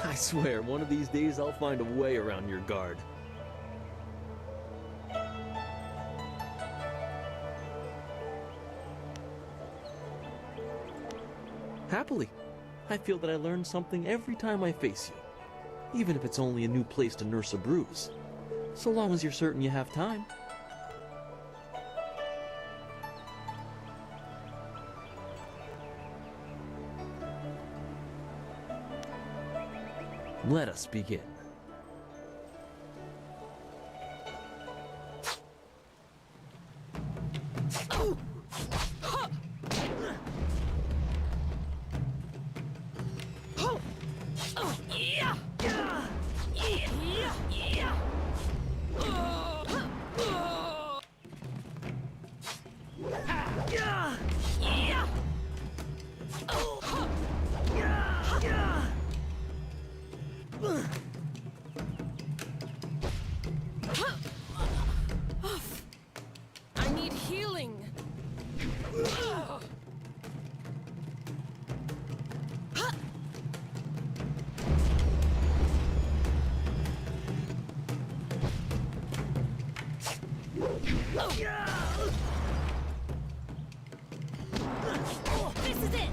I swear, one of these days I'll find a way around your guard. Happily. I feel that I learn something every time I face you, even if it's only a new place to nurse a bruise. So long as you're certain you have time. Let us begin. I need healing. This is it.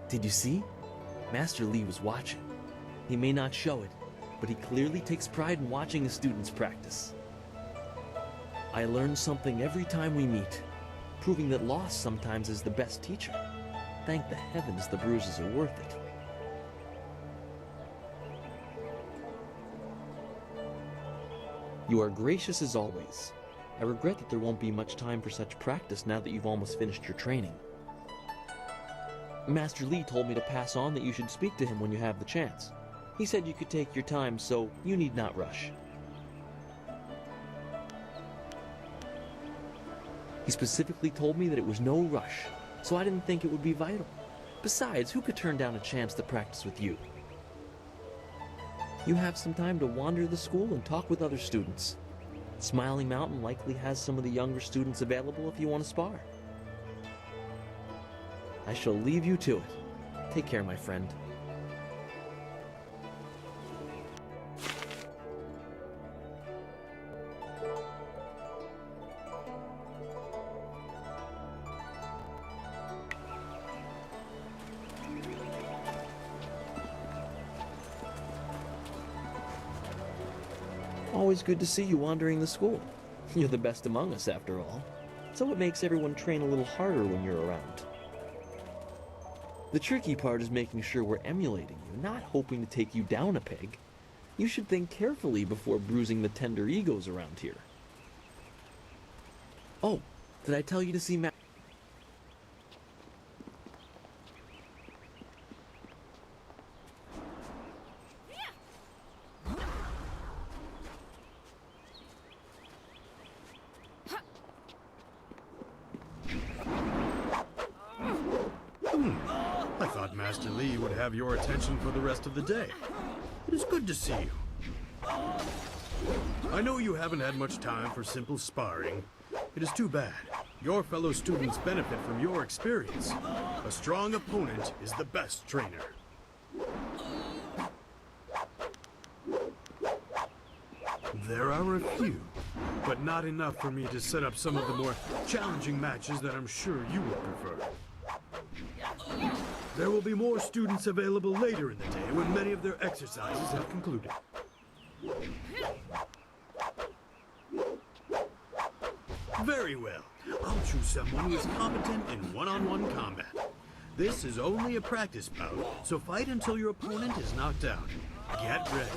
Did you see? Master Lee was watching. He may not show it, but he clearly takes pride in watching his students practice. I learn something every time we meet, proving that loss sometimes is the best teacher. Thank the heavens the bruises are worth it. You are gracious as always. I regret that there won't be much time for such practice now that you've almost finished your training. Master Lee told me to pass on that you should speak to him when you have the chance. He said you could take your time, so you need not rush. He specifically told me that it was no rush, so I didn't think it would be vital. Besides, who could turn down a chance to practice with you? You have some time to wander the school and talk with other students. Smiling Mountain likely has some of the younger students available if you want to spar. I shall leave you to it. Take care, my friend. Always good to see you wandering the school. You're the best among us, after all. So it makes everyone train a little harder when you're around. The tricky part is making sure we're emulating you, not hoping to take you down a peg. You should think carefully before bruising the tender egos around here. Oh, did I tell you to see I thought Master Lee would have your attention for the rest of the day. It is good to see you. I know you haven't had much time for simple sparring. It is too bad. Your fellow students benefit from your experience. A strong opponent is the best trainer. There are a few, but not enough for me to set up some of the more challenging matches that I'm sure you would prefer. There will be more students available later in the day when many of their exercises have concluded. Very well. I'll choose someone who is competent in one-on-one combat. This is only a practice bout, so fight until your opponent is knocked out. Get ready.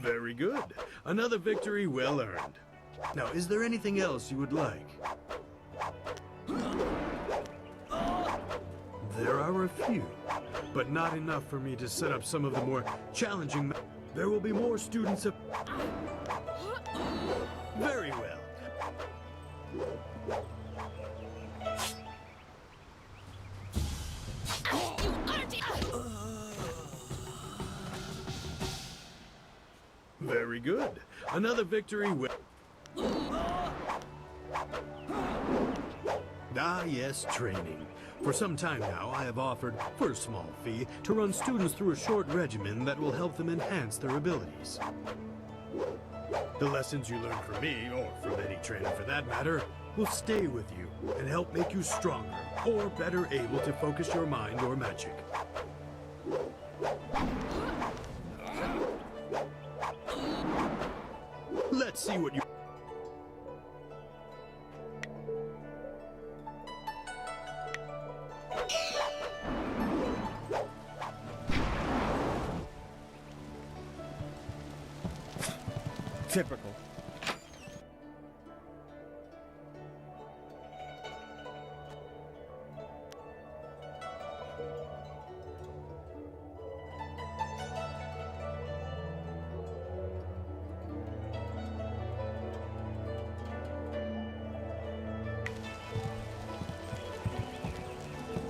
Very good. Another victory well earned. Now, is there anything else you would like? There are a few, but not enough for me to set up some of the more challenging. There will be more students. Very well. Very good. Another victory will. Ah, yes, training. For some time now, I have offered, for a small fee, to run students through a short regimen that will help them enhance their abilities. The lessons you learn from me, or from any trainer for that matter, will stay with you and help make you stronger or better able to focus your mind or magic. Let's see what you... Typical.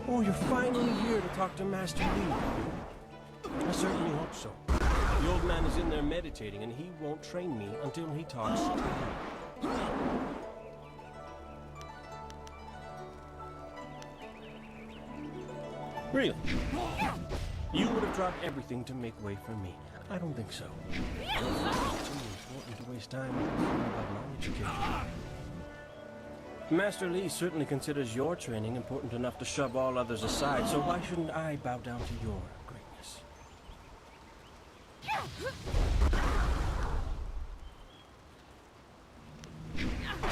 Oh, you're finally here to talk to Master Lee. I certainly hope so. The old man is in there meditating, and he won't train me until he talks to you. Really? You would have dropped everything to make way for me. I don't think so. It's too important to waste time learning about knowledge education. Master Lee certainly considers your training important enough to shove all others aside, so why shouldn't I bow down to your greatness?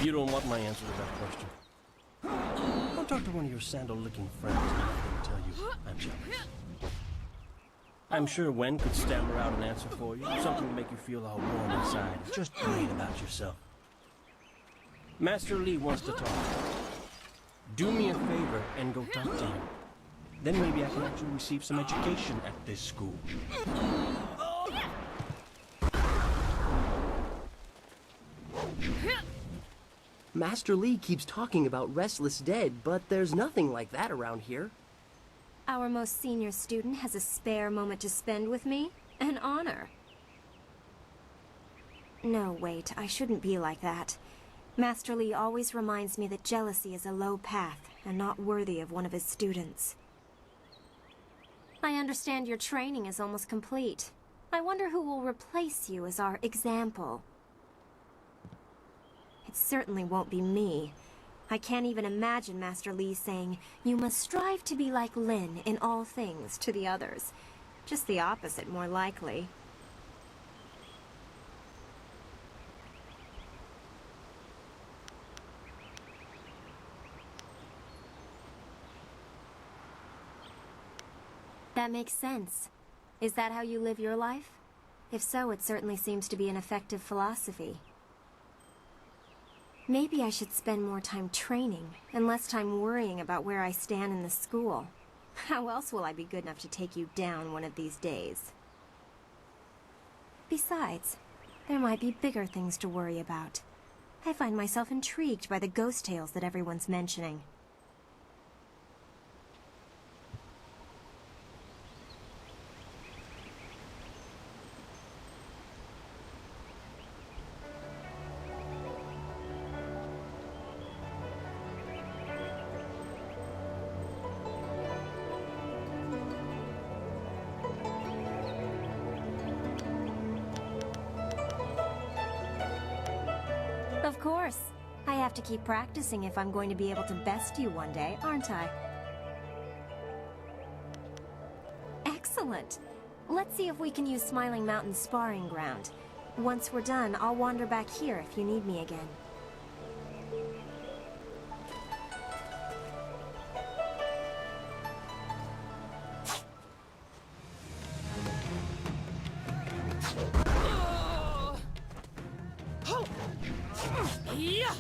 You don't want my answer to that question. Don't talk to one of your sandal-licking friends and they'll tell you I'm jealous. I'm sure Wen could stammer out an answer for you, something to make you feel all warm inside, just great about yourself. Master Lee wants to talk. Do me a favor and go talk to him. Then maybe I can actually receive some education at this school. Master Lee keeps talking about Restless Dead, but there's nothing like that around here. Our most senior student has a spare moment to spend with me? An honor. No, wait, I shouldn't be like that. Master Lee always reminds me that jealousy is a low path and not worthy of one of his students. I understand your training is almost complete. I wonder who will replace you as our example. It certainly won't be me. I can't even imagine Master Lee saying, "You must strive to be like Lin in all things," to the others. Just the opposite, more likely. That makes sense. Is that how you live your life? If so, it certainly seems to be an effective philosophy. Maybe I should spend more time training, and less time worrying about where I stand in the school. How else will I be good enough to take you down one of these days? Besides, there might be bigger things to worry about. I find myself intrigued by the ghost tales that everyone's mentioning. Of course. I have to keep practicing if I'm going to be able to best you one day, aren't I? Excellent. Let's see if we can use Smiling Mountain's sparring ground. Once we're done, I'll wander back here if you need me again. Yeah.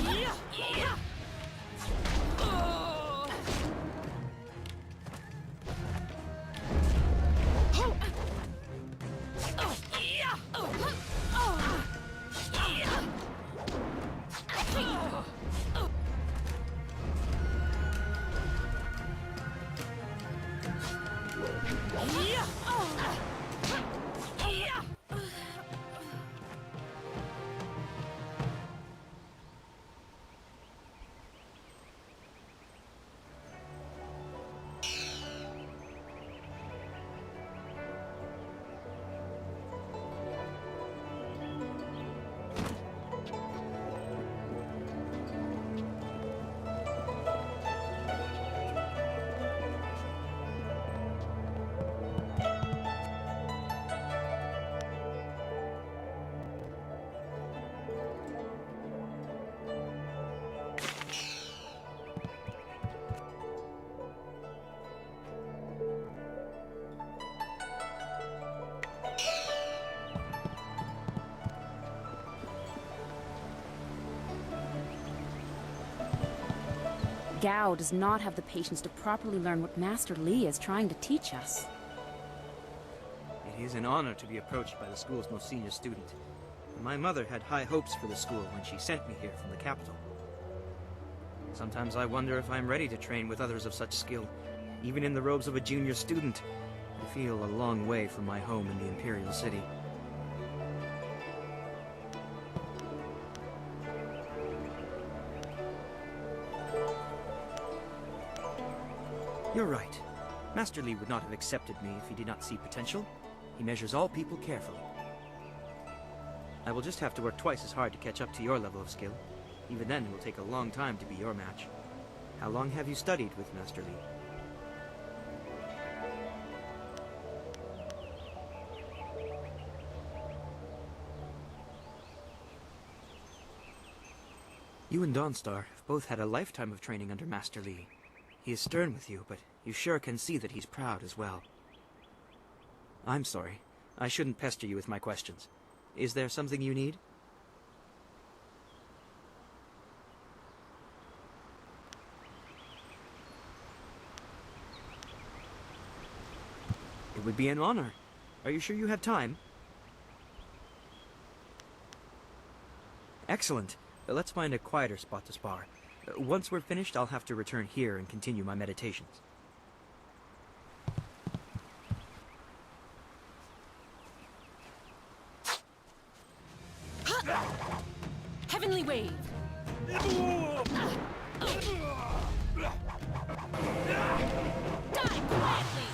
Yeah. Yeah. Gao does not have the patience to properly learn what Master Li is trying to teach us. It is an honor to be approached by the school's most senior student. My mother had high hopes for the school when she sent me here from the capital. Sometimes I wonder if I'm ready to train with others of such skill. Even in the robes of a junior student, I feel a long way from my home in the Imperial City. You're right. Master Li would not have accepted me if he did not see potential. He measures all people carefully. I will just have to work twice as hard to catch up to your level of skill. Even then, it will take a long time to be your match. How long have you studied with Master Li? You and Dawnstar have both had a lifetime of training under Master Li. He is stern with you, but you sure can see that he's proud as well. I'm sorry. I shouldn't pester you with my questions. Is there something you need? It would be an honor. Are you sure you have time? Excellent. Let's find a quieter spot to spar. Once we're finished, I'll have to return here and continue my meditations. Heavenly wave. Die quietly.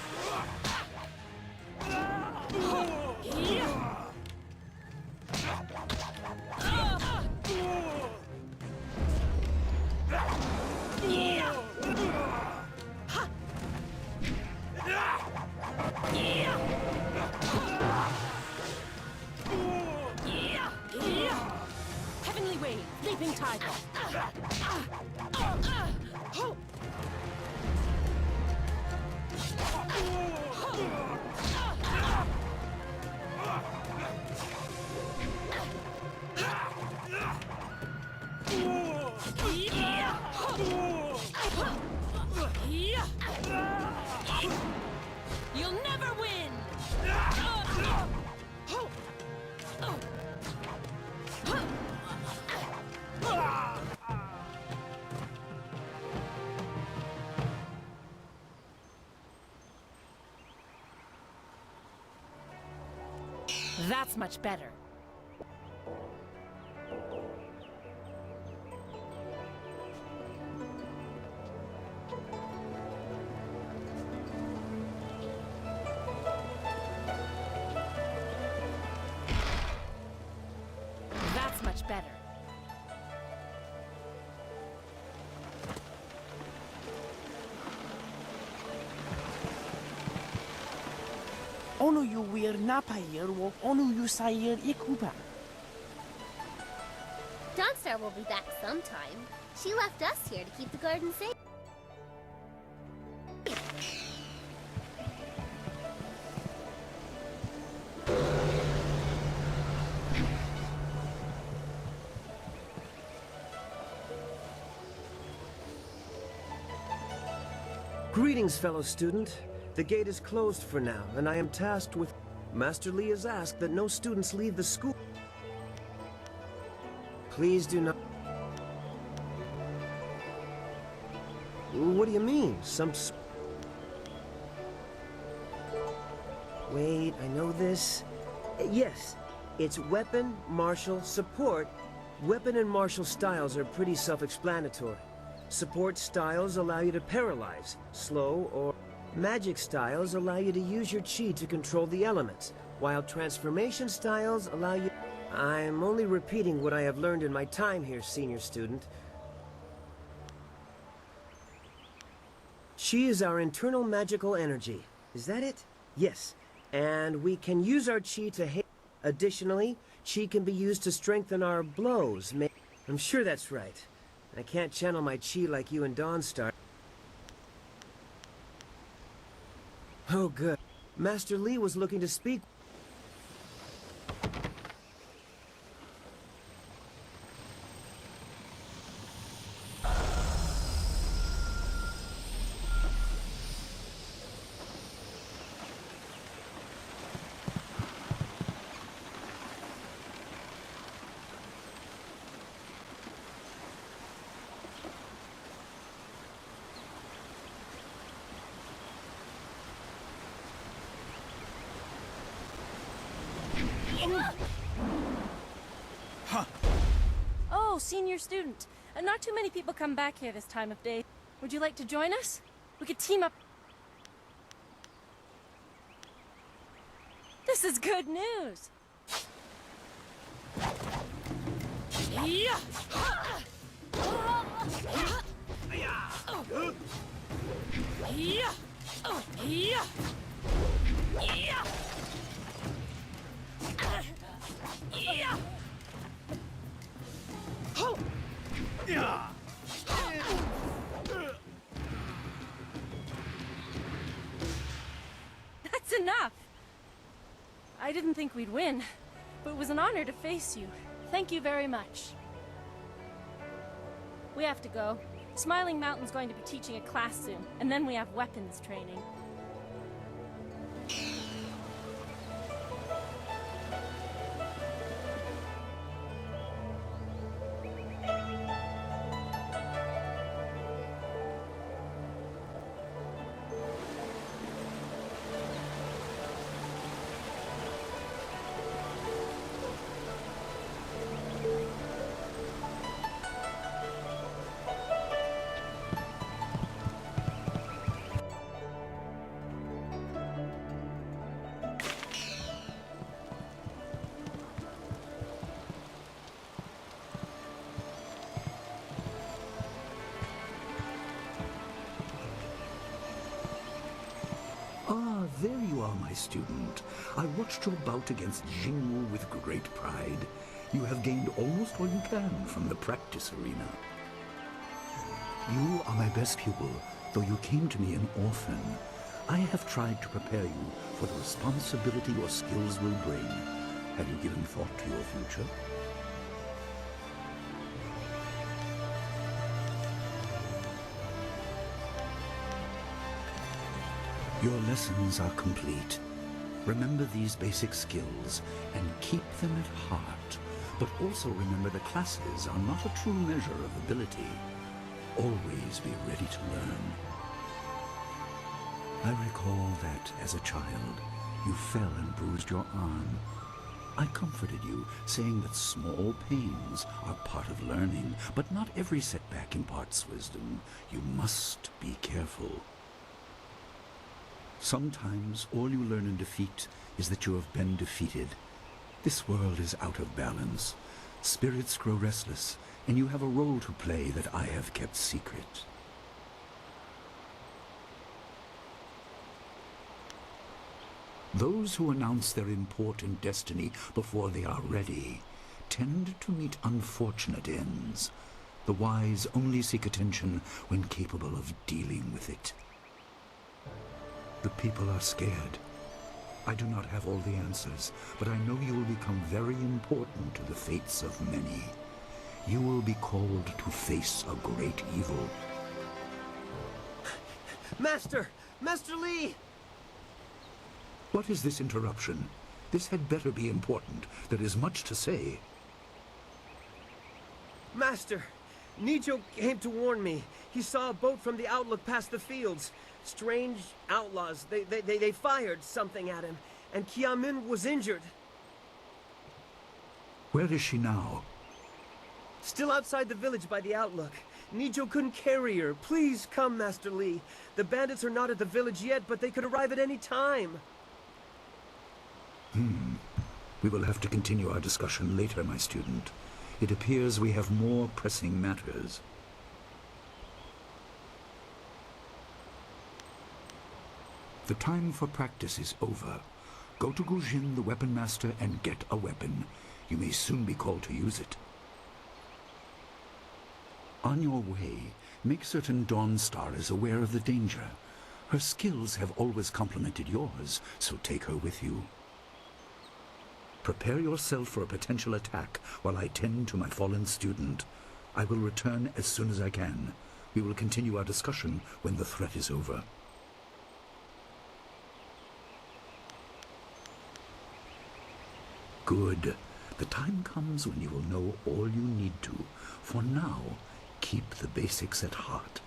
Heavenly wave, leaping tiger. You'll never win. That's much better. That's much better. Onu yu wir napayir wo onu yu sayir ikuba. Dawnstar will be back sometime. She left us here to keep the garden safe. Greetings, fellow student. The gate is closed for now, and I am tasked with... Master Lee has asked that no students leave the school. Please do not... What do you mean? Wait, I know this. Yes, it's weapon, martial, support. Weapon and martial styles are pretty self-explanatory. Support styles allow you to paralyze, slow, or... Magic styles allow you to use your chi to control the elements, while transformation styles allow you... I'm only repeating what I have learned in my time here, senior student. Chi is our internal magical energy. Is that it? Yes. And we can use our chi to hit. Additionally, chi can be used to strengthen our blows. I'm sure that's right. I can't channel my chi like you and Dawnstar. Oh, good. Master Lee was looking to speak. Oh, senior student. Not too many people come back here this time of day. Would you like to join us? We could team up. This is good news. Yeah. That's enough. I didn't think we'd win, but it was an honor to face you. Thank you very much. We have to go. Smiling Mountain's going to be teaching a class soon, and then we have weapons training. Ah, there you are, my student. I watched your bout against Jingwu with great pride. You have gained almost all you can from the practice arena. You are my best pupil, though you came to me an orphan. I have tried to prepare you for the responsibility your skills will bring. Have you given thought to your future? Your lessons are complete. Remember these basic skills and keep them at heart. But also remember the classes are not a true measure of ability. Always be ready to learn. I recall that, as a child, you fell and bruised your arm. I comforted you, saying that small pains are part of learning, but not every setback imparts wisdom. You must be careful. Sometimes all you learn in defeat is that you have been defeated. This world is out of balance. Spirits grow restless, and you have a role to play that I have kept secret. Those who announce their important destiny before they are ready tend to meet unfortunate ends. The wise only seek attention when capable of dealing with it. The people are scared. I do not have all the answers, but I know you will become very important to the fates of many. You will be called to face a great evil. Master! Master Li! What is this interruption? This had better be important. There is much to say. Master! Nijo came to warn me. He saw a boat from the outlook past the fields. Strange outlaws. They fired something at him. And Kiamin was injured. Where is she now? Still outside the village by the outlook. Nijo couldn't carry her. Please come, Master Li. The bandits are not at the village yet, but they could arrive at any time. We will have to continue our discussion later, my student. It appears we have more pressing matters. The time for practice is over. Go to Gujin, the weapon master, and get a weapon. You may soon be called to use it. On your way, make certain Dawnstar is aware of the danger. Her skills have always complemented yours, so take her with you. Prepare yourself for a potential attack while I tend to my fallen student. I will return as soon as I can. We will continue our discussion when the threat is over. Good. The time comes when you will know all you need to. For now, keep the basics at heart.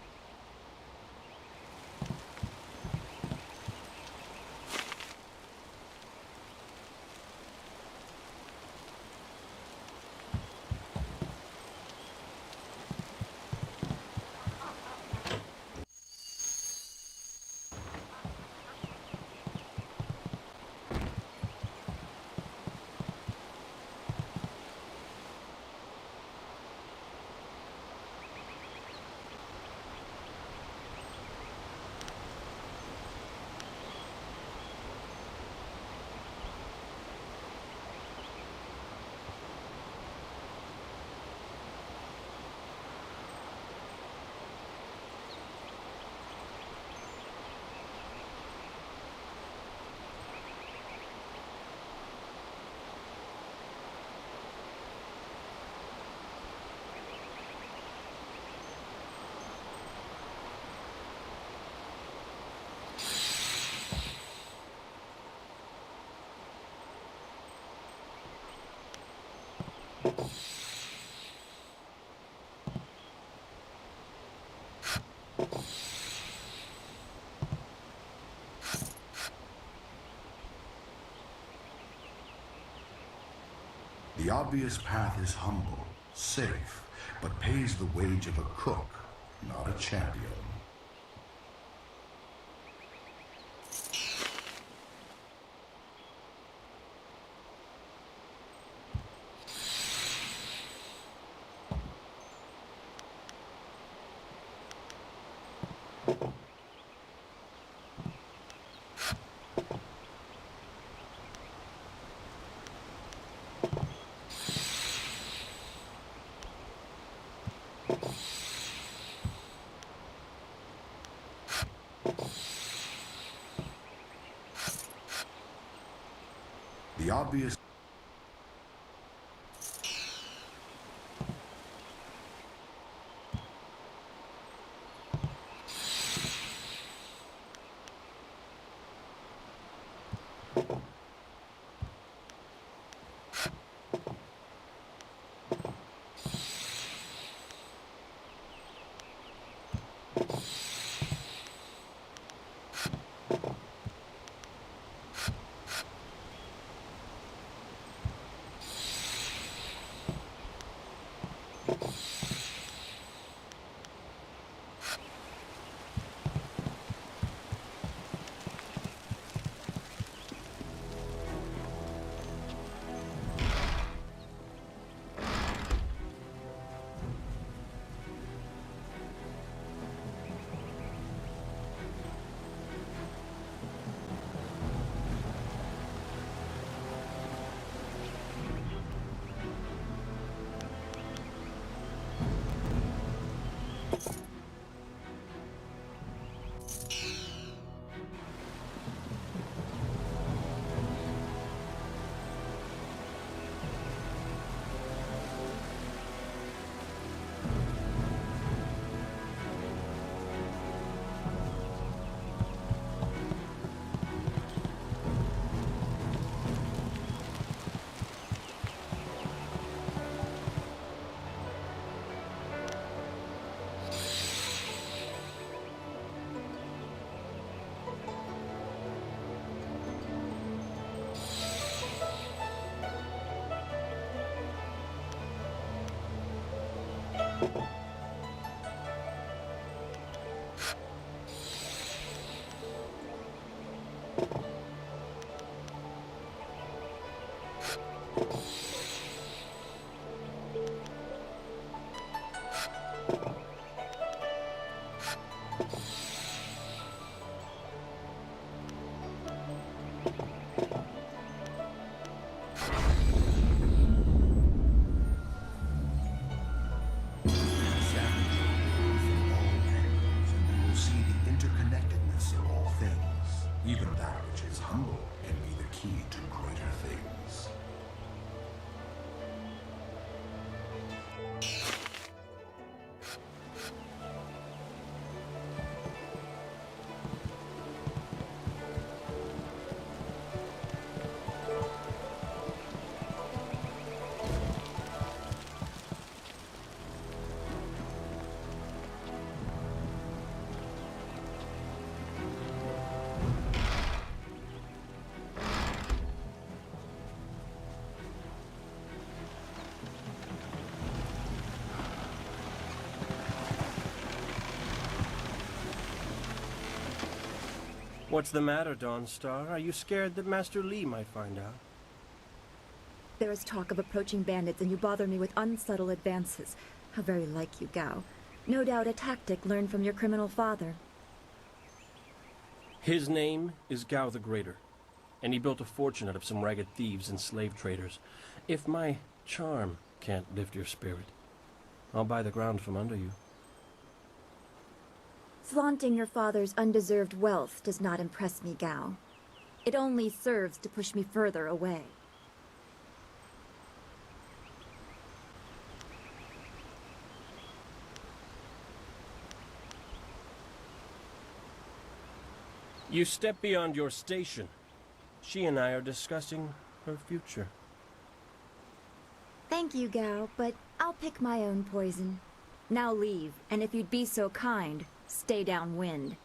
The obvious path is humble, safe, but pays the wage of a cook, not a champion. The obvious... Even that which is humble can be the key to greater things. What's the matter, Dawnstar? Are you scared that Master Li might find out? There is talk of approaching bandits, and you bother me with unsubtle advances. How very like you, Gao. No doubt a tactic learned from your criminal father. His name is Gao the Greater, and he built a fortune out of some ragged thieves and slave traders. If my charm can't lift your spirit, I'll buy the ground from under you. Flaunting your father's undeserved wealth does not impress me, Gao. It only serves to push me further away. You step beyond your station. She and I are discussing her future. Thank you, Gao, but I'll pick my own poison. Now leave, and if you'd be so kind, stay downwind.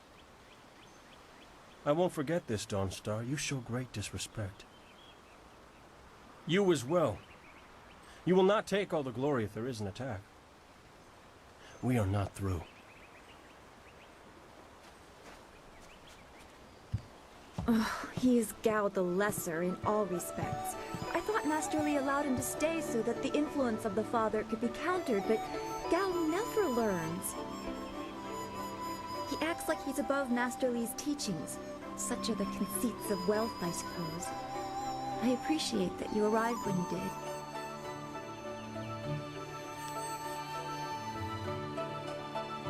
I won't forget this, Dawnstar. You show great disrespect. You as well. You will not take all the glory if there is an attack. We are not through. Oh, he is Gao the Lesser in all respects. I thought Master Li allowed him to stay so that the influence of the father could be countered, but Gao never learns. He acts like he's above Master Li's teachings. Such are the conceits of wealth, I suppose. I appreciate that you arrived when you did.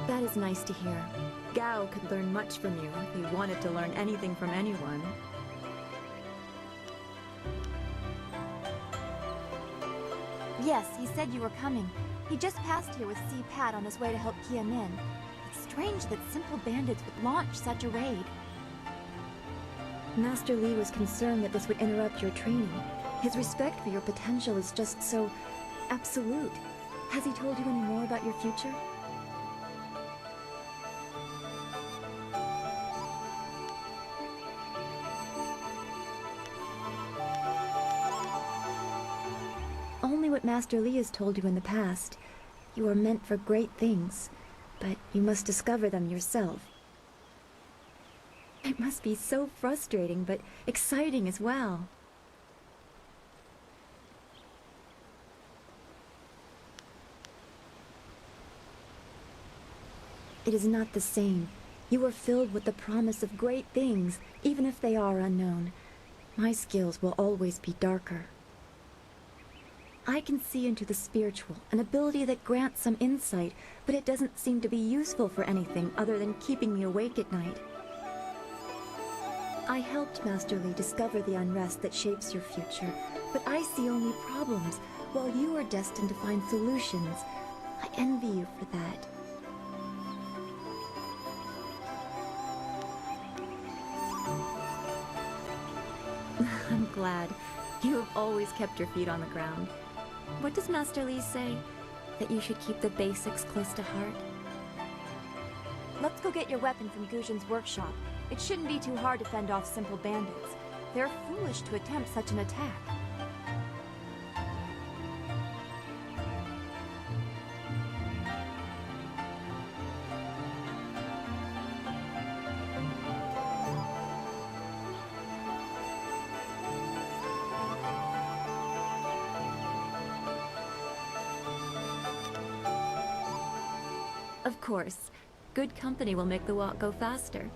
That is nice to hear. Gao could learn much from you if he wanted to learn anything from anyone. Yes, he said you were coming. He just passed here with Si Pat on his way to help Kia Min. It's strange that simple bandits would launch such a raid. Master Li was concerned that this would interrupt your training. His respect for your potential is just so absolute. Has he told you any more about your future? Only what Master Li has told you in the past. You are meant for great things, but you must discover them yourself. It must be so frustrating, but exciting as well. It is not the same. You are filled with the promise of great things, even if they are unknown. My skills will always be darker. I can see into the spiritual, an ability that grants some insight, but it doesn't seem to be useful for anything other than keeping me awake at night. I helped Master Li discover the unrest that shapes your future, but I see only problems, while you are destined to find solutions. I envy you for that. I'm glad. You have always kept your feet on the ground. What does Master Li say? That you should keep the basics close to heart? Let's go get your weapon from Guzhen's workshop. It shouldn't be too hard to fend off simple bandits. They're foolish to attempt such an attack. Of course. Good company will make the walk go faster.